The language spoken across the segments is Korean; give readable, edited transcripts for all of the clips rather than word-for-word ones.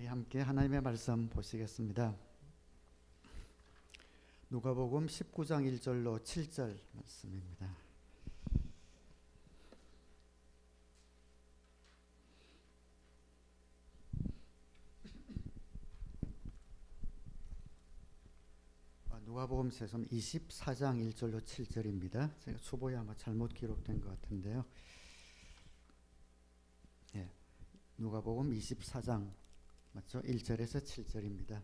함께 하나님의 말씀 보시겠습니다. 누가복음 19장 1절로 7절 말씀입니다. 누가복음 죄송 24장 1절로 7절입니다. 제가 초보에 아마 잘못 기록된 것 같은데요. 누가복음 24장 맞죠? 1절에서 7절입니다.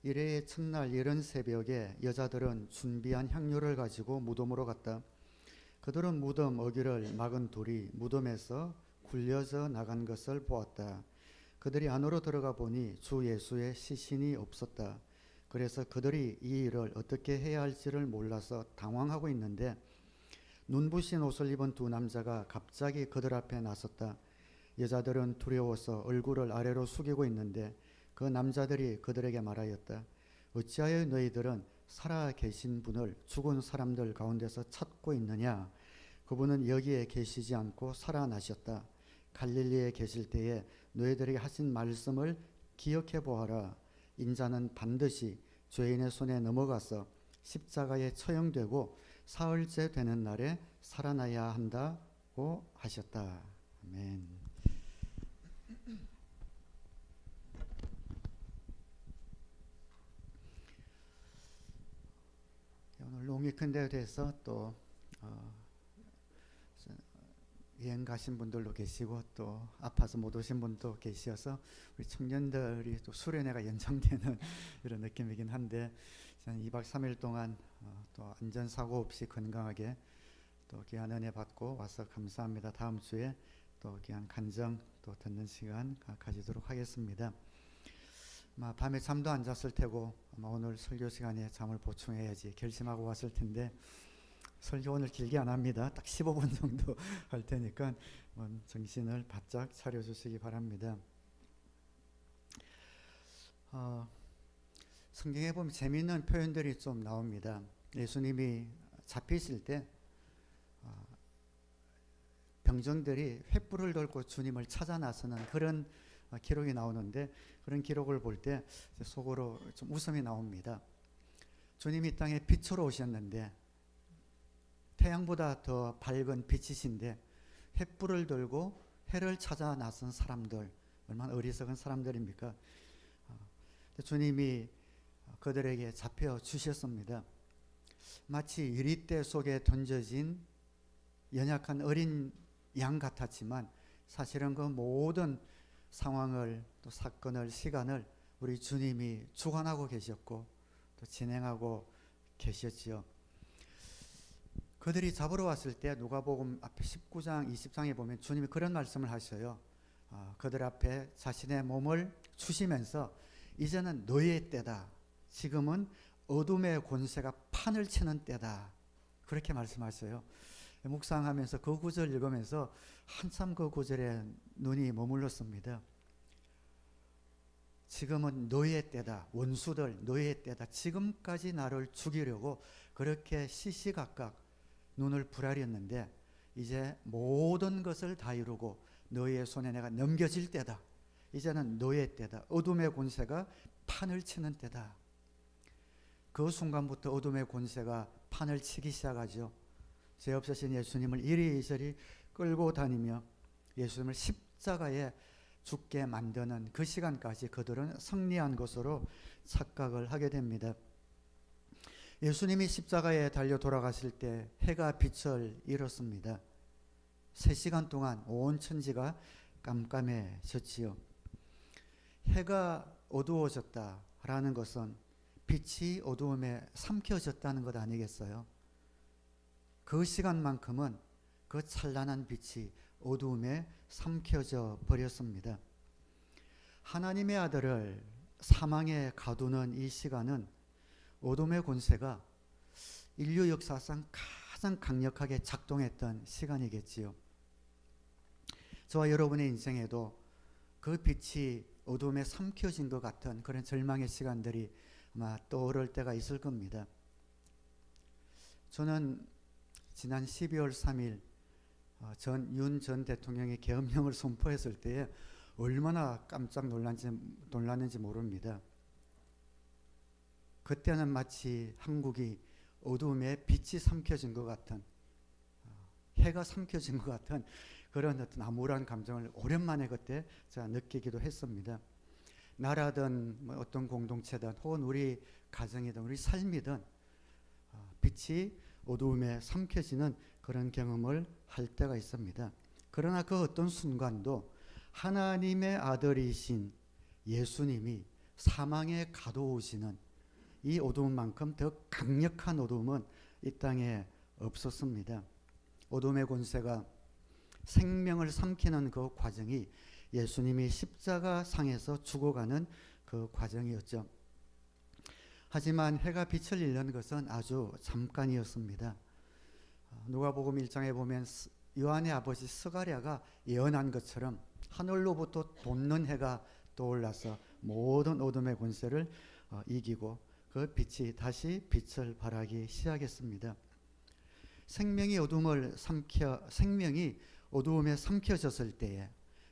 이래의 첫날 이른 새벽에 여자들은 준비한 향료를 가지고 무덤으로 갔다. 그들은 무덤 어귀를 막은 돌이 무덤에서 굴려져 나간 것을 보았다. 그들이 안으로 들어가 보니 주 예수의 시신이 없었다. 그래서 그들이 이 일을 어떻게 해야 할지를 몰라서 당황하고 있는데 눈부신 옷을 입은 두 남자가 갑자기 그들 앞에 나섰다. 여자들은 두려워서 얼굴을 아래로 숙이고 있는데 그 남자들이 그들에게 말하였다. 어찌하여 너희들은 살아 계신 분을 죽은 사람들 가운데서 찾고 있느냐? 그분은 여기에 계시지 않고 살아나셨다. 갈릴리에 계실 때에 너희들에게 하신 말씀을 기억해 보아라. 인자는 반드시 죄인의 손에 넘어가서 십자가에 처형되고 사흘째 되는 날에 살아나야 한다고 하셨다. 아멘. 오늘 롱위켄드에 대해서 또 여행 가신 분들도 계시고 또 아파서 못 오신 분도 계셔서 우리 청년들이 또 수련회가 연장되는 이런 느낌이긴 한데 2박 3일 동안 또 안전사고 없이 건강하게 또 귀한 은혜 받고 와서 감사합니다. 다음 주에 또 귀한 간증 또 듣는 시간 가지도록 하겠습니다. 아마 밤에 잠도 안 잤을 테고 아마 오늘 설교 시간에 잠을 보충해야지 결심하고 왔을 텐데 설교 오늘 길게 안 합니다. 딱 15분 정도 할 테니까 정신을 바짝 차려주시기 바랍니다. 성경에 보면 재미있는 표현들이 좀 나옵니다. 예수님이 잡히실 때 병정들이 횃불을 들고 주님을 찾아 나서는 그런 기록이 나오는데 그런 기록을 볼 때 속으로 좀 웃음이 나옵니다. 주님이 땅에 빛으로 오셨는데 태양보다 더 밝은 빛이신데 횃불을 들고 해를 찾아 나선 사람들 얼마나 어리석은 사람들입니까? 주님이 그들에게 잡혀 주셨습니다. 마치 유리대 속에 던져진 연약한 어린 양 같았지만 사실은 그 모든 상황을 또 사건을 시간을 우리 주님이 주관하고 계셨고 또 진행하고 계셨지요. 그들이 잡으러 왔을 때 누가복음 앞에 19장 20장에 보면 주님이 그런 말씀을 하셔요. 그들 앞에 자신의 몸을 주시면서 이제는 너희의 때다. 지금은 어둠의 권세가 판을 치는 때다. 그렇게 말씀하셔요. 묵상하면서 그 구절 읽으면서 한참 그 구절에 눈이 머물렀습니다. 지금은 너희의 때다. 원수들 너희의 때다. 지금까지 나를 죽이려고 그렇게 시시각각 눈을 부라렸는데 이제 모든 것을 다 이루고 너희의 손에 내가 넘겨질 때다. 이제는 너희의 때다. 어둠의 권세가 판을 치는 때다. 그 순간부터 어둠의 권세가 판을 치기 시작하죠. 죄 없으신 예수님을 이리저리 끌고 다니며 예수님을 십자가에 죽게 만드는 그 시간까지 그들은 승리한 것으로 착각을 하게 됩니다. 예수님이 십자가에 달려 돌아가실 때 해가 빛을 잃었습니다. 3시간 동안 온 천지가 깜깜해졌지요. 해가 어두워졌다라는 것은 빛이 어두움에 삼켜졌다는 것 아니겠어요? 그 시간만큼은 그 찬란한 빛이 어두움에 삼켜져 버렸습니다. 하나님의 아들을 사망에 가두는 이 시간은 어둠의 권세가 인류 역사상 가장 강력하게 작동했던 시간이겠지요. 저와 여러분의 인생에도 그 빛이 어둠에 삼켜진 것 같은 그런 절망의 시간들이 아마 떠오를 때가 있을 겁니다. 저는 지난 12월 3일 윤 전 대통령이 계엄령을 선포했을 때에 얼마나 깜짝 놀랐는지 모릅니다. 그때는 마치 한국이 어둠에 빛이 삼켜진 것 같은, 해가 삼켜진 것 같은 그런 어떤 암울한 감정을 오랜만에 그때 제가 느끼기도 했습니다. 나라든 뭐 어떤 공동체든 혹은 우리 가정이든 우리 삶이든 빛이 어두움에 삼켜지는 그런 경험을 할 때가 있습니다. 그러나 그 어떤 순간도 하나님의 아들이신 예수님이 사망에 가두오시는 이 어두움만큼 더 강력한 어두움은 이 땅에 없었습니다. 어둠의 권세가 생명을 삼키는 그 과정이 예수님이 십자가 상에서 죽어가는 그 과정이었죠. 하지만 해가 빛을 잃는 것은 아주 잠깐이었습니다. 누가복음 1장에 보면 요한의 아버지 스가랴가 예언한 것처럼 하늘로부터 돋는 해가 떠올라서 모든 어둠의 권세를 이기고 그 빛이 다시 빛을 발하기 시작했습니다. 생명이 어두움에 삼켜졌을 때에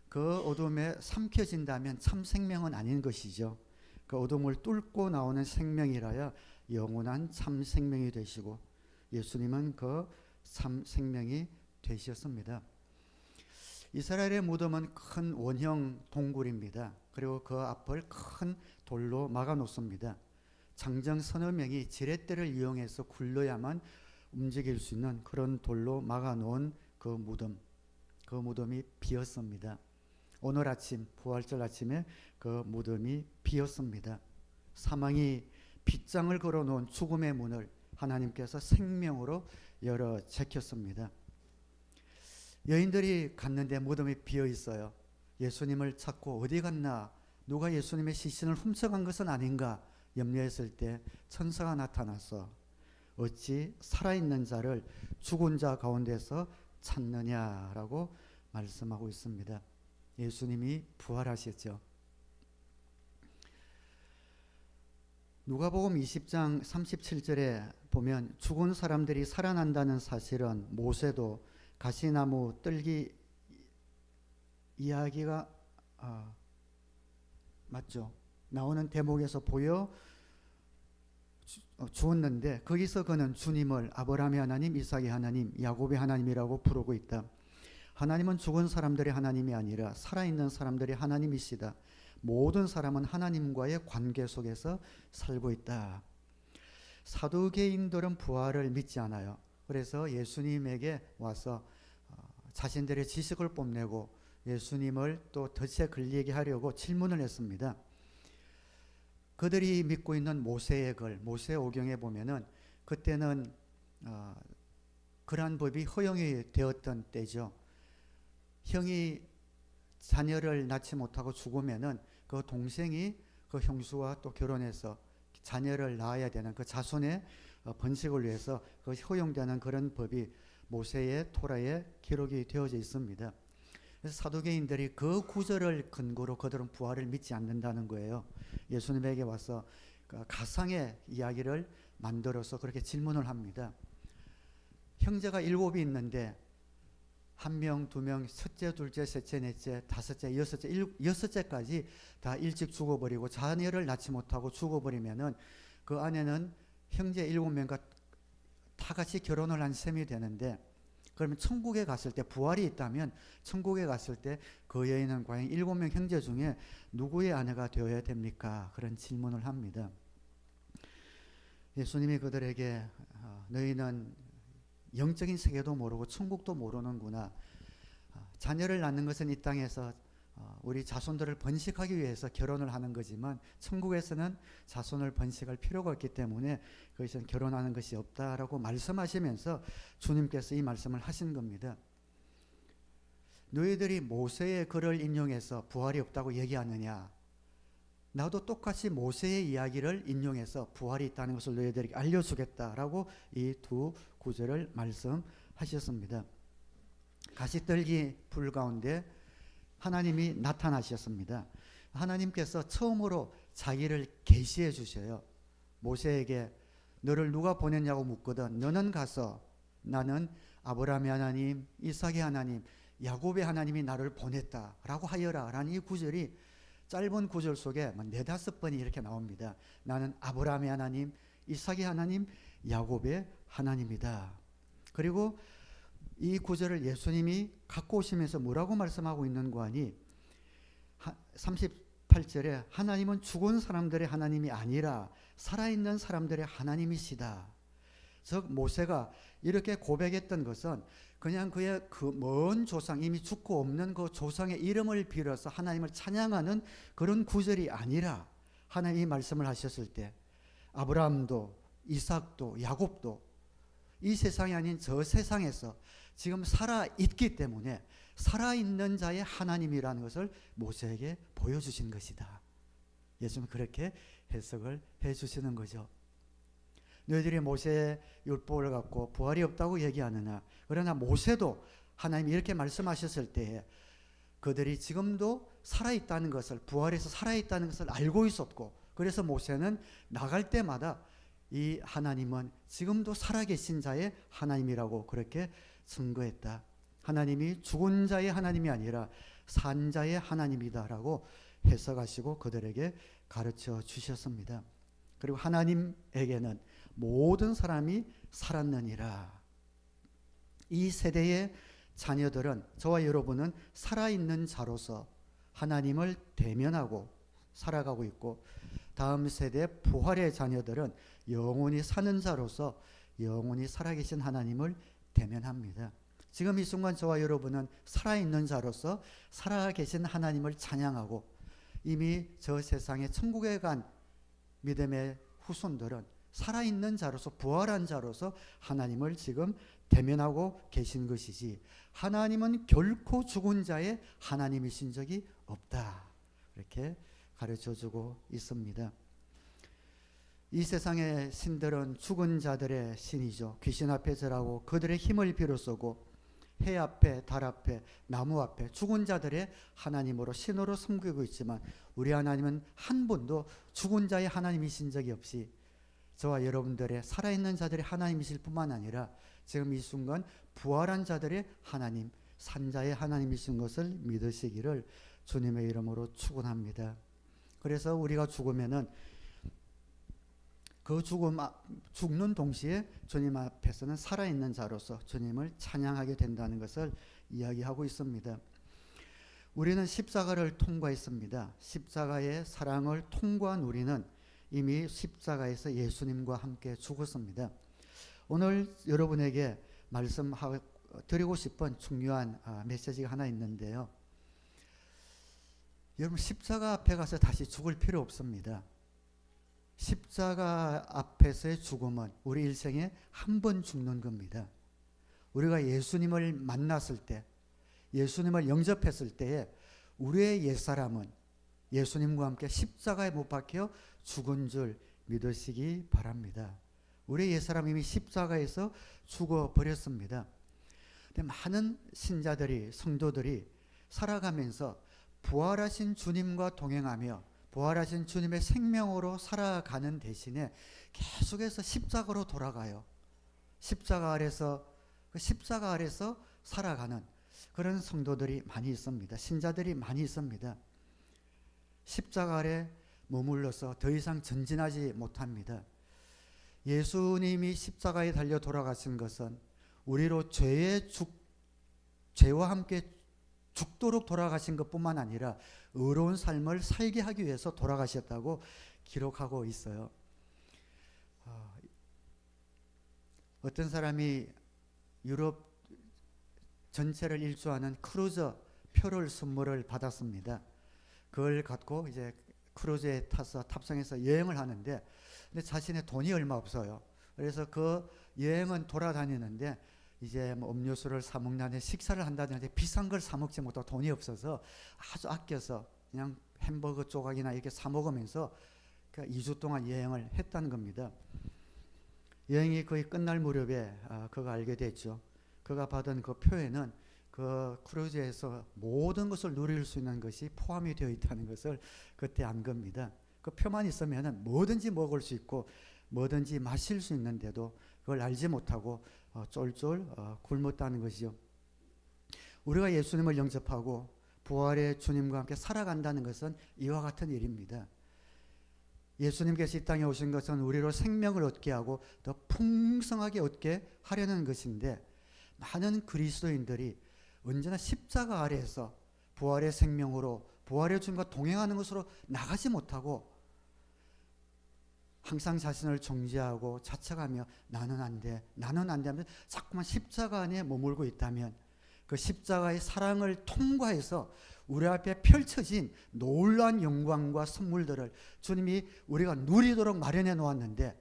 그 어둠에 삼켜진다면 참 생명은 아닌 것이죠. 그 어둠을 뚫고 나오는 생명이라야 영원한 참 생명이 되시고 예수님은 그 참 생명이 되셨습니다. 이스라엘의 무덤은 큰 원형 동굴입니다. 그리고 그 앞을 큰 돌로 막아 놓습니다. 장정 서너 명이 지렛대를 이용해서 굴러야만 움직일 수 있는 그런 돌로 막아 놓은 그 무덤이 비었습니다. 오늘 아침 부활절 아침에 그 무덤이 비었습니다. 사망이 빗장을 걸어 놓은 죽음의 문을 하나님께서 생명으로 열어 제꼈습니다. 여인들이 갔는데 무덤이 비어 있어요. 예수님을 찾고 어디 갔나, 누가 예수님의 시신을 훔쳐간 것은 아닌가 염려했을 때 천사가 나타나서 어찌 살아있는 자를 죽은 자 가운데서 찾느냐라고 말씀하고 있습니다. 예수님이 부활하셨죠. 누가복음 20장 37절에 보면 죽은 사람들이 살아난다는 사실은 모세도 가시나무 뜰기 이야기가 맞죠. 나오는 대목에서 보여 주었는데 거기서 그는 주님을 아브라함의 하나님, 이삭의 하나님, 야곱의 하나님이라고 부르고 있다. 하나님은 죽은 사람들의 하나님이 아니라 살아있는 사람들의 하나님이시다. 모든 사람은 하나님과의 관계 속에서 살고 있다. 사두개인들은 부활을 믿지 않아요. 그래서 예수님에게 와서 자신들의 지식을 뽐내고 예수님을 또 덫에 걸리게 하려고 질문을 했습니다. 그들이 믿고 있는 모세의 글, 모세오경에 보면은 그때는 그러한 법이 허용이 되었던 때죠. 형이 자녀를 낳지 못하고 죽으면은 그 동생이 그 형수와 또 결혼해서 자녀를 낳아야 되는 그 자손의 번식을 위해서 그 허용되는 그런 법이 모세의 토라에 기록이 되어져 있습니다. 그래서 사두개인들이 그 구절을 근거로 그들은 부활을 믿지 않는다는 거예요. 예수님에게 와서 가상의 이야기를 만들어서 그렇게 질문을 합니다. 형제가 7이 있는데 1명, 2명, 첫째, 둘째, 셋째, 넷째, 다섯째, 여섯째까지 다 일찍 죽어버리고 자녀를 낳지 못하고 죽어버리면은 그 안에는 형제 7명과 다 같이 결혼을 한 셈이 되는데, 그러면 천국에 갔을 때 부활이 있다면 천국에 갔을 때 그 여인은 과연 7명 형제 중에 누구의 아내가 되어야 됩니까? 그런 질문을 합니다. 예수님이 그들에게 너희는 영적인 세계도 모르고 천국도 모르는구나. 자녀를 낳는 것은 이 땅에서 우리 자손들을 번식하기 위해서 결혼을 하는 거지만 천국에서는 자손을 번식할 필요가 없기 때문에 거기서는 결혼하는 것이 없다라고 말씀하시면서 주님께서 이 말씀을 하신 겁니다. 너희들이 모세의 글을 인용해서 부활이 없다고 얘기하느냐? 나도 똑같이 모세의 이야기를 인용해서 부활이 있다는 것을 너희들에게 알려주겠다라고 이 두 구절을 말씀하셨습니다. 가시떨기 불 가운데 하나님이 나타나셨습니다. 하나님께서 처음으로 자기를 계시해 주셔요. 모세에게 너를 누가 보냈냐고 묻거든 너는 가서 나는 아브라함의 하나님, 이삭의 하나님, 야곱의 하나님이 나를 보냈다라고 하여라 라는 이 구절이 짧은 구절 속에 4-5번이 이렇게 나옵니다. 나는 아브라함의 하나님, 이삭의 하나님, 야곱의 하나님이다. 그리고 이 구절을 예수님이 갖고 오시면서 뭐라고 말씀하고 있는 거 아니? 38절에 하나님은 죽은 사람들의 하나님이 아니라 살아있는 사람들의 하나님이시다. 즉 모세가 이렇게 고백했던 것은 그냥 그의 그 먼 조상, 이미 죽고 없는 그 조상의 이름을 빌어서 하나님을 찬양하는 그런 구절이 아니라 하나님이 말씀을 하셨을 때 아브라함도 이삭도 야곱도 이 세상이 아닌 저 세상에서 지금 살아있기 때문에 살아있는 자의 하나님이라는 것을 모세에게 보여주신 것이다. 예수님은 그렇게 해석을 해주시는 거죠. 너희들이 모세의 율법을 갖고 부활이 없다고 얘기하느냐. 그러나 모세도 하나님이 이렇게 말씀하셨을 때에 그들이 지금도 살아있다는 것을, 부활해서 살아있다는 것을 알고 있었고, 그래서 모세는 나갈 때마다 이 하나님은 지금도 살아계신 자의 하나님이라고 그렇게 증거했다. 하나님이 죽은 자의 하나님이 아니라 산 자의 하나님이다라고 해석하시고 그들에게 가르쳐 주셨습니다. 그리고 하나님에게는 모든 사람이 살았느니라. 이 세대의 자녀들은, 저와 여러분은 살아있는 자로서 하나님을 대면하고 살아가고 있고, 다음 세대 부활의 자녀들은 영원히 사는 자로서 영원히 살아계신 하나님을 대면합니다. 지금 이 순간 저와 여러분은 살아있는 자로서 살아계신 하나님을 찬양하고, 이미 저 세상에 천국에 간 믿음의 후손들은 살아있는 자로서, 부활한 자로서 하나님을 지금 대면하고 계신 것이지, 하나님은 결코 죽은 자의 하나님이신 적이 없다. 이렇게 가르쳐주고 있습니다. 이 세상의 신들은 죽은 자들의 신이죠. 귀신 앞에 절하고 그들의 힘을 빌어쓰고 해 앞에, 달 앞에, 나무 앞에 죽은 자들의 하나님으로, 신으로 섬기고 있지만 우리 하나님은 한 번도 죽은 자의 하나님이신 적이 없이 저와 여러분들의 살아있는 자들의 하나님이실 뿐만 아니라 지금 이 순간 부활한 자들의 하나님, 산자의 하나님이신 것을 믿으시기를 주님의 이름으로 축원합니다. 그래서 우리가 죽으면은 그 죽는 동시에 주님 앞에서는 살아있는 자로서 주님을 찬양하게 된다는 것을 이야기하고 있습니다. 우리는 십자가를 통과했습니다. 십자가의 사랑을 통과한 우리는 이미 십자가에서 예수님과 함께 죽었습니다. 오늘 여러분에게 드리고 싶은 중요한 메시지가 하나 있는데요. 여러분, 십자가 앞에 가서 다시 죽을 필요 없습니다. 십자가 앞에서의 죽음은 우리 일생에 한 번 죽는 겁니다. 우리가 예수님을 만났을 때, 예수님을 영접했을 때에 우리의 옛사람은 예수님과 함께 십자가에 못 박혀 죽은 줄 믿으시기 바랍니다. 우리의 옛사람이 이미 십자가에서 죽어버렸습니다. 근데 많은 신자들이, 성도들이 살아가면서 부활하신 주님과 동행하며 부활하신 주님의 생명으로 살아가는 대신에 계속해서 십자가로 돌아가요. 십자가 아래서 살아가는 그런 성도들이 많이 있습니다. 신자들이 많이 있습니다. 십자가 아래 머물러서 더 이상 전진하지 못합니다. 예수님이 십자가에 달려 돌아가신 것은 우리로 죄와 함께 죽도록 돌아가신 것뿐만 아니라 의로운 삶을 살게 하기 위해서 돌아가셨다고 기록하고 있어요. 어떤 사람이 유럽 전체를 일주하는 크루즈 표를 선물을 받았습니다. 그걸 갖고 이제 크루즈에 타서 탑승해서 여행을 하는데, 근데 자신의 돈이 얼마 없어요. 그래서 그 여행은 돌아다니는데 이제 뭐 음료수를 사 먹는다든지 식사를 한다든지 비싼 걸 사 먹지 못하고 돈이 없어서 아주 아껴서 그냥 햄버거 조각이나 이렇게 사 먹으면서 2주 동안 여행을 했다는 겁니다. 여행이 거의 끝날 무렵에 그가 알게 됐죠. 그가 받은 그 표에는 그 크루즈에서 모든 것을 누릴 수 있는 것이 포함이 되어 있다는 것을 그때 안 겁니다. 그 표만 있으면 뭐든지 먹을 수 있고 뭐든지 마실 수 있는데도 그걸 알지 못하고 쫄쫄 굶었다는 것이죠. 우리가 예수님을 영접하고 부활의 주님과 함께 살아간다는 것은 이와 같은 일입니다. 예수님께서 이 땅에 오신 것은 우리로 생명을 얻게 하고 더 풍성하게 얻게 하려는 것인데, 많은 그리스도인들이 언제나 십자가 아래에서 부활의 생명으로 부활의 주님과 동행하는 것으로 나가지 못하고 항상 자신을 정죄하고 자책하며 나는 안 돼, 나는 안 돼 하면서 자꾸만 십자가 안에 머물고 있다면, 그 십자가의 사랑을 통과해서 우리 앞에 펼쳐진 놀라운 영광과 선물들을 주님이 우리가 누리도록 마련해 놓았는데,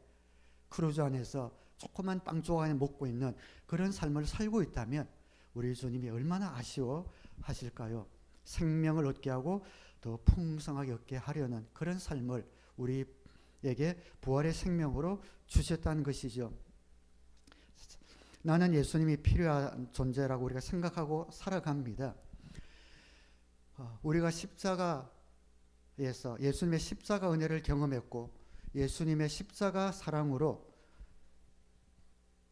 크루즈 안에서 조그만 빵 조각 안에 먹고 있는 그런 삶을 살고 있다면 우리 주님이 얼마나 아쉬워하실까요? 생명을 얻게 하고 더 풍성하게 얻게 하려는 그런 삶을 우리에게 부활의 생명으로 주셨다는 것이죠. 나는 예수님이 필요한 존재라고 우리가 생각하고 살아갑니다. 우리가 십자가에서 예수님의 십자가 은혜를 경험했고 예수님의 십자가 사랑으로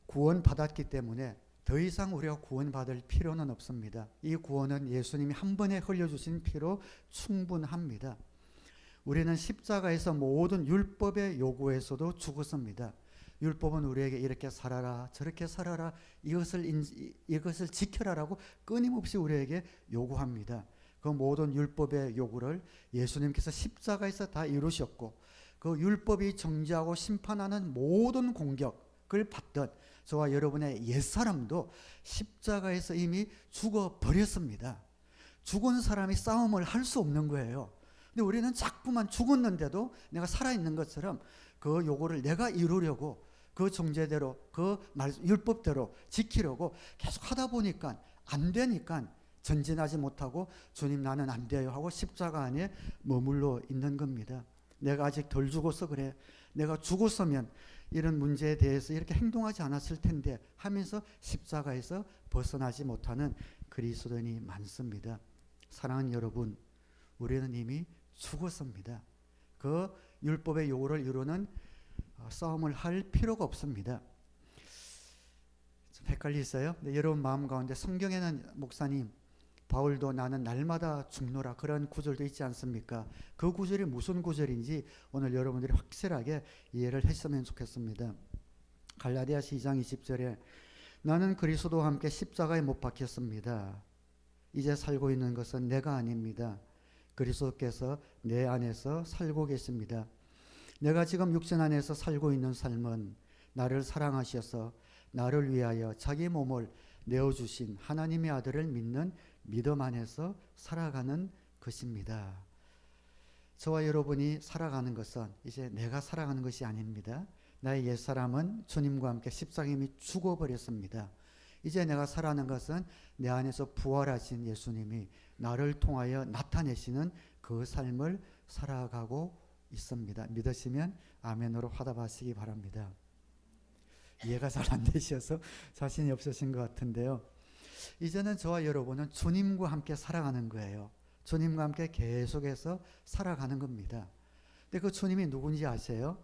구원받았기 때문에 더 이상 우리가 구원받을 필요는 없습니다. 이 구원은 예수님이 한 번에 흘려주신 피로 충분합니다. 우리는 십자가에서 모든 율법의 요구에서도 죽었습니다. 율법은 우리에게 이렇게 살아라, 저렇게 살아라, 이것을 지켜라라고 끊임없이 우리에게 요구합니다. 그 모든 율법의 요구를 예수님께서 십자가에서 다 이루셨고, 그 율법이 정죄하고 심판하는 모든 공격을 받던 저와 여러분의 옛사람도 십자가에서 이미 죽어버렸습니다. 죽은 사람이 싸움을 할 수 없는 거예요. 근데 우리는 자꾸만 죽었는데도 내가 살아있는 것처럼 그 요구를 내가 이루려고 그 정죄대로 그 율법대로 지키려고 계속 하다 보니까 안 되니까 전진하지 못하고 주님 나는 안 돼요 하고 십자가 안에 머물러 있는 겁니다. 내가 아직 덜 죽어서 그래, 내가 죽었으면 이런 문제에 대해서 이렇게 행동하지 않았을 텐데 하면서 십자가에서 벗어나지 못하는 그리스도인이 많습니다. 사랑하는 여러분, 우리는 이미 죽었습니다. 그 율법의 요구를 이루는 싸움을 할 필요가 없습니다. 좀 헷갈리세요? 네, 여러분 마음 가운데 성경에는 목사님 바울도 나는 날마다 죽노라 그런 구절도 있지 않습니까? 그 구절이 무슨 구절인지 오늘 여러분들이 확실하게 이해를 했으면 좋겠습니다. 갈라디아서 2장 20절에 나는 그리스도와 함께 십자가에 못 박혔습니다. 이제 살고 있는 것은 내가 아닙니다. 그리스도께서 내 안에서 살고 계십니다. 내가 지금 육신 안에서 살고 있는 삶은 나를 사랑하셔서 나를 위하여 자기 몸을 내어주신 하나님의 아들을 믿는 믿음 안에서 살아가는 것입니다. 저와 여러분이 살아가는 것은 이제 내가 살아가는 것이 아닙니다. 나의 옛사람은 주님과 함께 십자가에 이미 죽어버렸습니다. 이제 내가 살아가는 것은 내 안에서 부활하신 예수님이 나를 통하여 나타내시는 그 삶을 살아가고 있습니다. 믿으시면 아멘으로 화답하시기 바랍니다. 이해가 잘 안 되셔서 자신이 없으신 것 같은데요. 이제는 저와 여러분은 주님과 함께 살아가는 거예요. 주님과 함께 계속해서 살아가는 겁니다. 근데 그 주님이 누군지 아세요?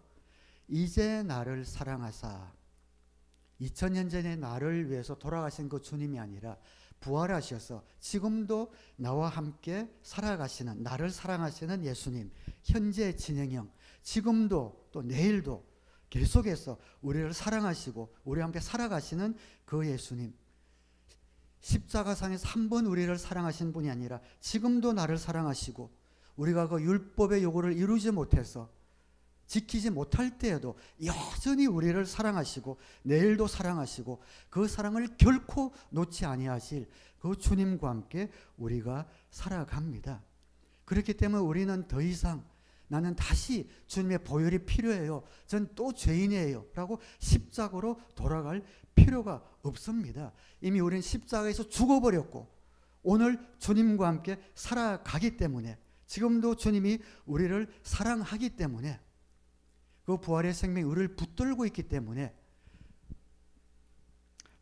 이제 나를 사랑하사 2000년 전에 나를 위해서 돌아가신 그 주님이 아니라 부활하셔서 지금도 나와 함께 살아가시는, 나를 사랑하시는 예수님, 현재 진행형, 지금도 또 내일도 계속해서 우리를 사랑하시고 우리와 함께 살아가시는 그 예수님, 십자가상에서 한 번 우리를 사랑하신 분이 아니라 지금도 나를 사랑하시고 우리가 그 율법의 요구를 이루지 못해서 지키지 못할 때에도 여전히 우리를 사랑하시고 내일도 사랑하시고 그 사랑을 결코 놓지 아니하실 그 주님과 함께 우리가 살아갑니다. 그렇기 때문에 우리는 더 이상 나는 다시 주님의 보혈이 필요해요, 전 또 죄인이에요 라고 십자가로 돌아갈 필요가 없습니다. 이미 우리는 십자가에서 죽어버렸고 오늘 주님과 함께 살아가기 때문에, 지금도 주님이 우리를 사랑하기 때문에, 그 부활의 생명이 우리를 붙들고 있기 때문에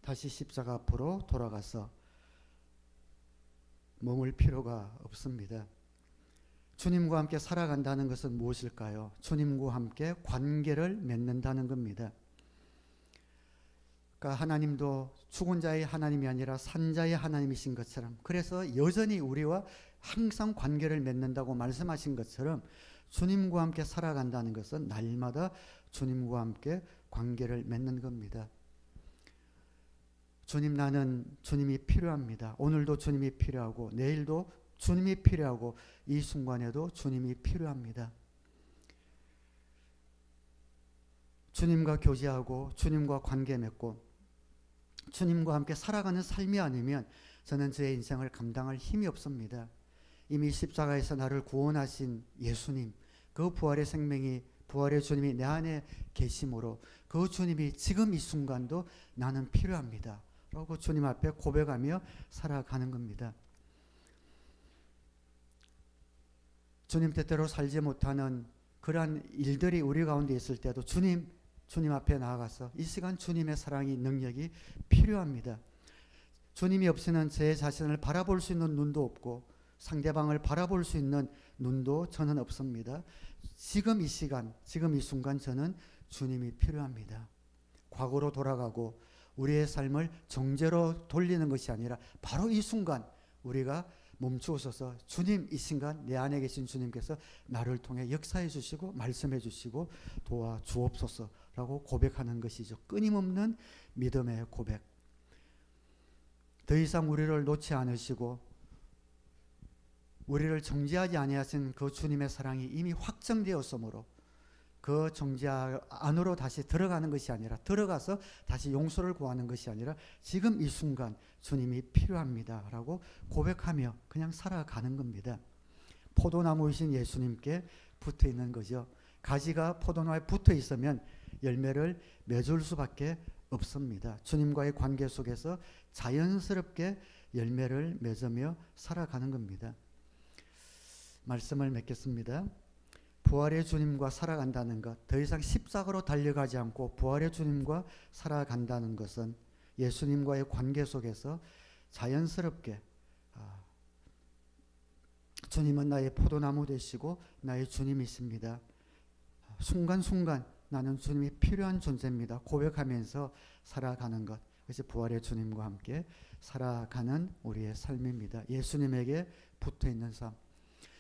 다시 십자가 앞으로 돌아가서 머물 필요가 없습니다. 주님과 함께 살아간다는 것은 무엇일까요? 주님과 함께 관계를 맺는다는 겁니다. 그러니까 하나님도 죽은 자의 하나님이 아니라 산 자의 하나님이신 것처럼, 그래서 여전히 우리와 항상 관계를 맺는다고 말씀하신 것처럼 주님과 함께 살아간다는 것은 날마다 주님과 함께 관계를 맺는 겁니다. 주님, 나는 주님이 필요합니다. 오늘도 주님이 필요하고 내일도 주님이 필요하고 이 순간에도 주님이 필요합니다. 주님과 교제하고 주님과 관계 맺고 주님과 함께 살아가는 삶이 아니면 저는 저의 인생을 감당할 힘이 없습니다. 이미 십자가에서 나를 구원하신 예수님, 그 부활의 생명이, 부활의 주님이 내 안에 계심으로 그 주님이 지금 이 순간도 나는 필요합니다 라고 주님 앞에 고백하며 살아가는 겁니다. 주님 뜻대로 살지 못하는 그러한 일들이 우리 가운데 있을 때도 주님 앞에 나아가서 이 시간 주님의 사랑이, 능력이 필요합니다. 주님이 없이는 제 자신을 바라볼 수 있는 눈도 없고 상대방을 바라볼 수 있는 눈도 저는 없습니다. 지금 이 시간, 지금 이 순간 저는 주님이 필요합니다. 과거로 돌아가고 우리의 삶을 정죄로 돌리는 것이 아니라 바로 이 순간 우리가 멈추어서서 주님, 이 순간 내 안에 계신 주님께서 나를 통해 역사해 주시고 말씀해 주시고 도와주옵소서라고 고백하는 것이죠. 끊임없는 믿음의 고백. 더 이상 우리를 놓지 않으시고 우리를 정죄하지 아니하신 그 주님의 사랑이 이미 확정되었으므로 그 정죄 안으로 다시 들어가는 것이 아니라, 들어가서 다시 용서를 구하는 것이 아니라 지금 이 순간 주님이 필요합니다 라고 고백하며 그냥 살아가는 겁니다. 포도나무이신 예수님께 붙어 있는 거죠. 가지가 포도나무에 붙어 있으면 열매를 맺을 수밖에 없습니다. 주님과의 관계 속에서 자연스럽게 열매를 맺으며 살아가는 겁니다. 말씀을 맺겠습니다. 부활의 주님과 살아간다는 것, 더 이상 십자가로 달려가지 않고 부활의 주님과 살아간다는 것은 예수님과의 관계 속에서 자연스럽게 주님은 나의 포도나무 되시고 나의 주님이십니다. 순간순간 나는 주님이 필요한 존재입니다. 고백하면서 살아가는 것, 그것이 부활의 주님과 함께 살아가는 우리의 삶입니다. 예수님에게 붙어있는 삶.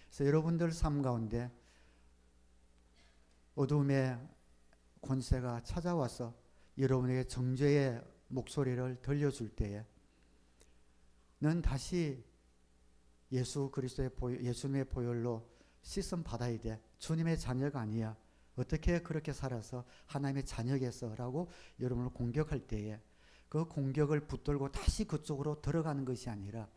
그래서 여러분들 삶 가운데 어둠의 권세가 찾아와서 여러분에게 정죄의 목소리를 들려줄 때에 넌 다시 예수 그리스도의 예수님의 보혈로 씻음 받아야 돼. 주님의 자녀가 아니야. 어떻게 그렇게 살아서 하나님의 자녀겠어라고 여러분을 공격할 때에 그 공격을 붙들고 다시 그쪽으로 들어가는 것이 아니라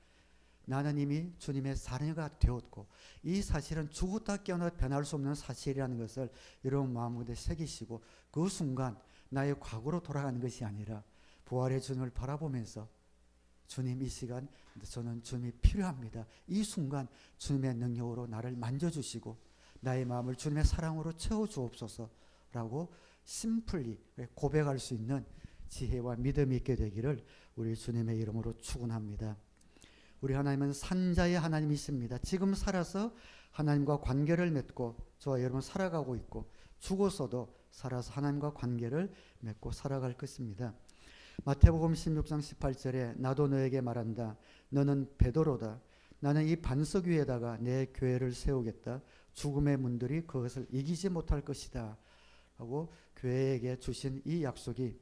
나는 이미 주님의 자녀가 되었고 이 사실은 죽었다 깨어나 변할 수 없는 사실이라는 것을 여러분 마음속에 새기시고 그 순간 나의 과거로 돌아가는 것이 아니라 부활의 주님을 바라보면서 주님, 이 시간 저는 주님이 필요합니다. 이 순간 주님의 능력으로 나를 만져주시고 나의 마음을 주님의 사랑으로 채워주옵소서라고 심플리 고백할 수 있는 지혜와 믿음이 있게 되기를 우리 주님의 이름으로 축원합니다. 우리 하나님은 산자의 하나님이십니다. 지금 살아서 하나님과 관계를 맺고 저와 여러분 살아가고 있고 죽어서도 살아서 하나님과 관계를 맺고 살아갈 것입니다. 마태복음 16장 18절에 나도 너에게 말한다. 너는 베드로다. 나는 이 반석 위에다가 내 교회를 세우겠다. 죽음의 문들이 그것을 이기지 못할 것이다. 하고 교회에게 주신 이 약속이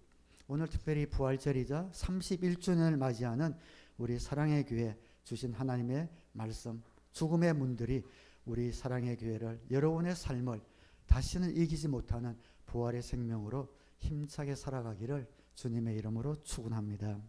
오늘 특별히 부활절이자 31주년을 맞이하는 우리 사랑의 교회 주신 하나님의 말씀, 죽음의 문들이 우리 사랑의 교회를, 여러분의 삶을 다시는 이기지 못하는 부활의 생명으로 힘차게 살아가기를 주님의 이름으로 축원합니다.